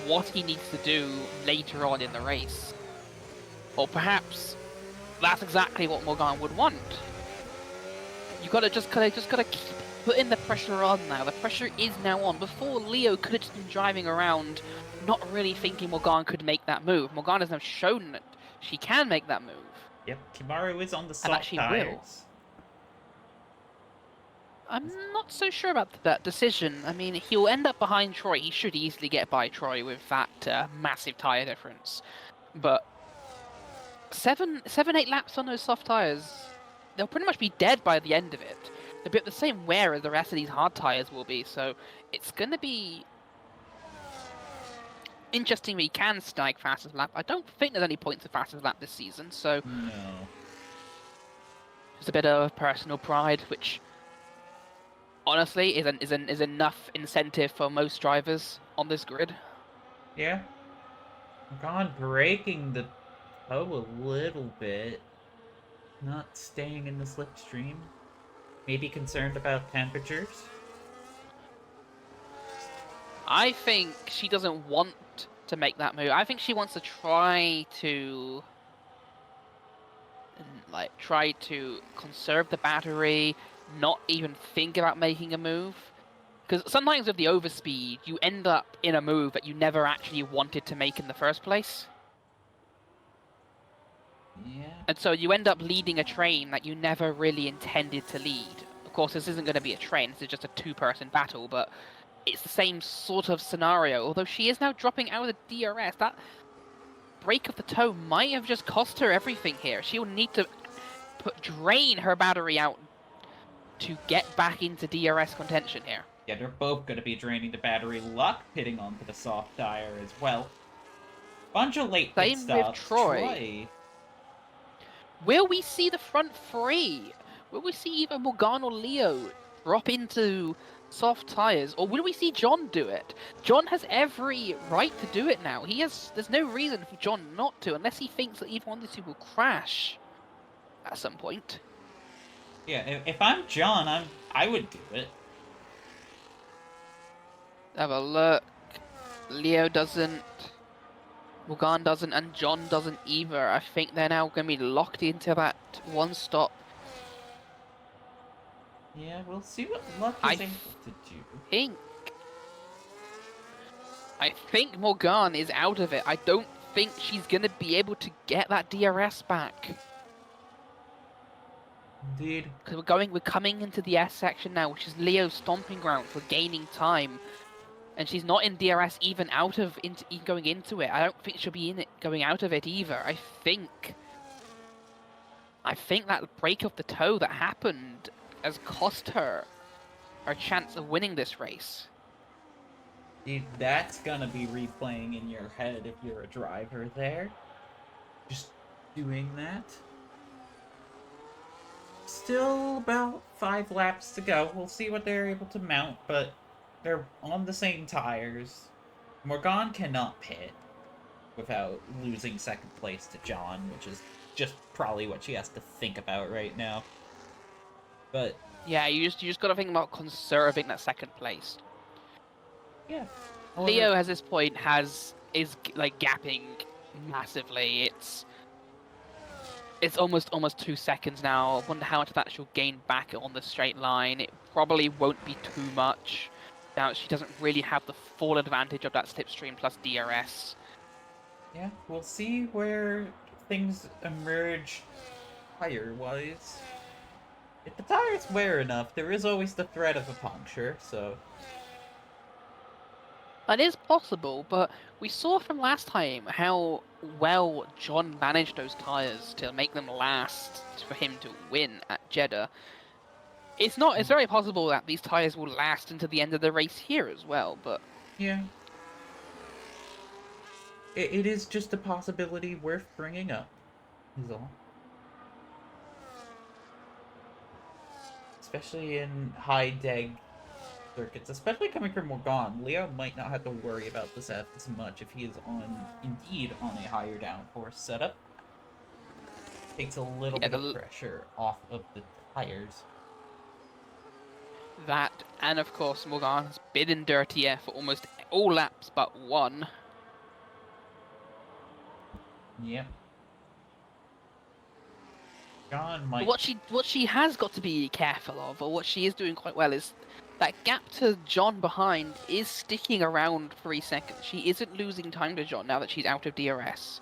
what he needs to do later on in the race. Or perhaps that's exactly what Morgan would want. You just gotta keep putting the pressure on now. The pressure is now on. Before, Leo could have just been driving around, not really thinking Morgan could make that move. Morgan has now shown that she can make that move. Yep, Kimaru is on the And that soft she will. tires. I'm not so sure about that decision. I mean, he'll end up behind Troy. He should easily get by Troy with that massive tyre difference. But 8 laps on those soft tyres, they'll pretty much be dead by the end of it. They'll be at the same wear as the rest of these hard tyres will be, so it's going to be interesting. We can snag fastest lap. I don't think there's any points of fastest lap this season, so No. just a bit of personal pride, which honestly is enough incentive for most drivers on this grid. Yeah. Gone breaking the toe a little bit. Not staying in the slipstream. Maybe concerned about temperatures. I think she doesn't want to make that move. I think she wants to try to conserve the battery, not even think about making a move. Because sometimes with the overspeed, you end up in a move that you never actually wanted to make in the first place. Yeah. And so you end up leading a train that you never really intended to lead. Of course, this isn't going to be a train, this is just a two-person battle, but it's the same sort of scenario. Although she is now dropping out of the DRS, that break of the toe might have just cost her everything here. She'll need to drain her battery out to get back into DRS contention here. Yeah, they're both going to be draining the battery. Luck pitting onto the soft tire as well. Bunch of late pit stops. With Troy. Will we see the front three? Will we see either Morgan or Leo drop into soft tires, or will we see John do it? John has every right to do it now. There's no reason for John not to, unless he thinks that either one of these two will crash at some point. Yeah, if I'm John, I would do it. Have a look. Leo doesn't, Morgan doesn't, and John doesn't either. I think they're now going to be locked into that one stop. Yeah, we'll see what Luck is able to do. I think Morgan is out of it. I don't think she's going to be able to get that DRS back. Indeed. Because we're coming into the S section now, which is Leo's stomping ground for gaining time. And she's not in DRS even going into it. I don't think she'll be in it going out of it either. I think that break of the toe that happened has cost her chance of winning this race. Dude, that's gonna be replaying in your head if you're a driver there. Just doing that. Still about 5 laps to go. We'll see what they're able to mount, but they're on the same tires. Morgan cannot pit without losing second place to John, which is just probably what she has to think about right now. But yeah, you just got to think about conserving that second place. Yeah. Leo at this point is like gapping massively. It's almost 2 seconds now. I wonder how much of that she'll gain back on the straight line. It probably won't be too much. Now she doesn't really have the full advantage of that slipstream plus DRS. Yeah, we'll see where things emerge tire-wise. If the tires wear enough, there is always the threat of a puncture, so... That is possible, but we saw from last time how well John managed those tires to make them last for him to win at Jeddah. It's very possible that these tires will last into the end of the race here as well, but... Yeah. It is just a possibility worth bringing up, is all. Especially in high-deg circuits, especially coming from Morgan. Leo might not have to worry about this as much if he is indeed on a higher downforce setup. Takes a little bit of pressure off of the tires. That, and of course Morgan has been in dirty air for almost all laps but one. Yep. John But might. what she has got to be careful of, or what she is doing quite well, is that gap to John behind is sticking around 3 seconds. She isn't losing time to John now that she's out of DRS,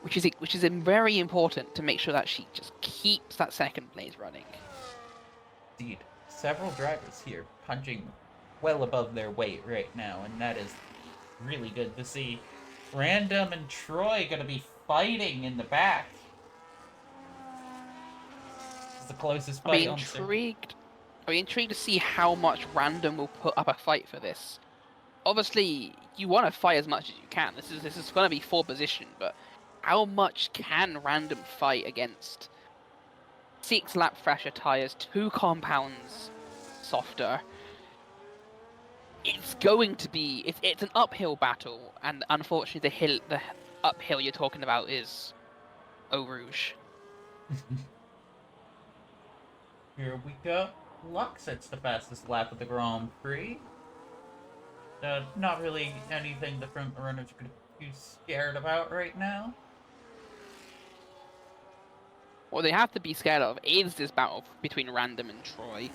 which is very important to make sure that she just keeps that second place running. Indeed. Several drivers here punching well above their weight right now, and that is really good to see. Random and Troy gonna be fighting in the back. This is the closest I'll fight be on circuit. intrigued. I'll be intrigued to see how much Random will put up a fight for this. Obviously, you want to fight as much as you can. This is going to be for position, but how much can Random fight against 6 lap fresher tires, 2 compounds softer? It's going to be it's an uphill battle, and unfortunately, the uphill you're talking about is Eau Rouge. Here we go. Luck sets the fastest lap of the Grand Prix. Not really anything the front runners are too scared about right now. What they have to be scared of is this battle between Random and Troy.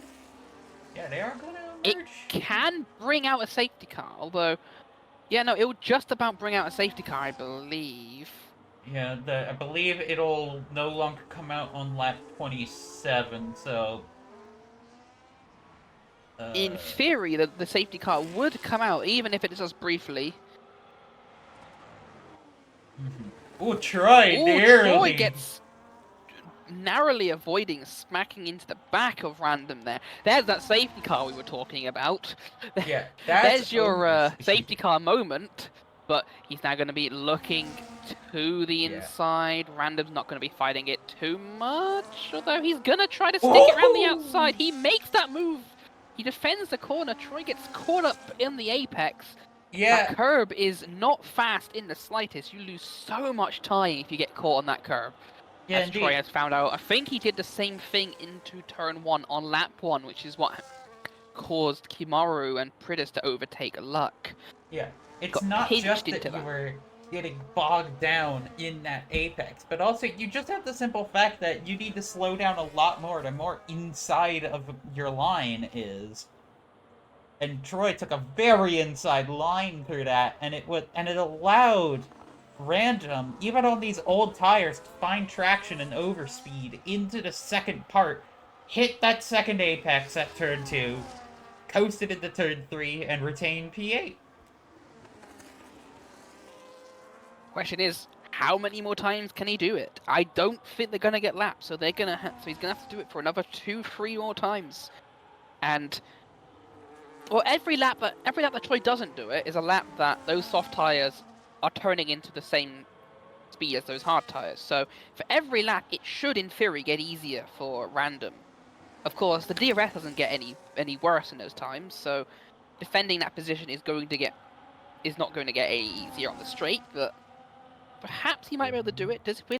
Yeah, they are going to It emerge. can bring out a safety car, although, yeah, no, it will just about bring out a safety car, I believe. Yeah, I believe it'll no longer come out on lap 27, so... In theory, the safety car would come out, even if it is just briefly. Oh, Troy, Oh, nearly! Troy gets narrowly avoiding smacking into the back of Random there. There's that safety car we were talking about. Yeah, that's There's your overspeed. safety car moment, but he's now going to be looking to the inside. Random's not going to be fighting it too much, although he's going to try to stick it around the outside. He makes that move. He defends the corner. Troy gets caught up in the apex. Yeah, That curb is not fast in the slightest. You lose so much time if you get caught on that curb. yeah, As indeed. Troy has found out. I think he did the same thing into turn 1 on lap 1, which is what caused Kimaru and Pridis to overtake Luck. Yeah, it's Got not pinched just into that you that. were getting bogged down in that apex, but also you just have the simple fact that you need to slow down a lot more the more inside of your line is. And Troy took a very inside line through that, and it allowed Random, even on these old tires, to find traction and overspeed into the second part, hit that second apex at turn 2, coasted into turn 3, and retain P8. Question is, how many more times can he do it? I don't think they're gonna get lapped, so they're gonna so he's gonna have to do it for another 2-3 more times. And well, every lap that Troy doesn't do it is a lap that those soft tires are turning into the same speed as those hard tires. So for every lap, it should, in theory, get easier for Random. Of course, the DRS doesn't get any worse in those times, so defending that position is not going to get any easier on the straight. But perhaps he might be able to do it. Does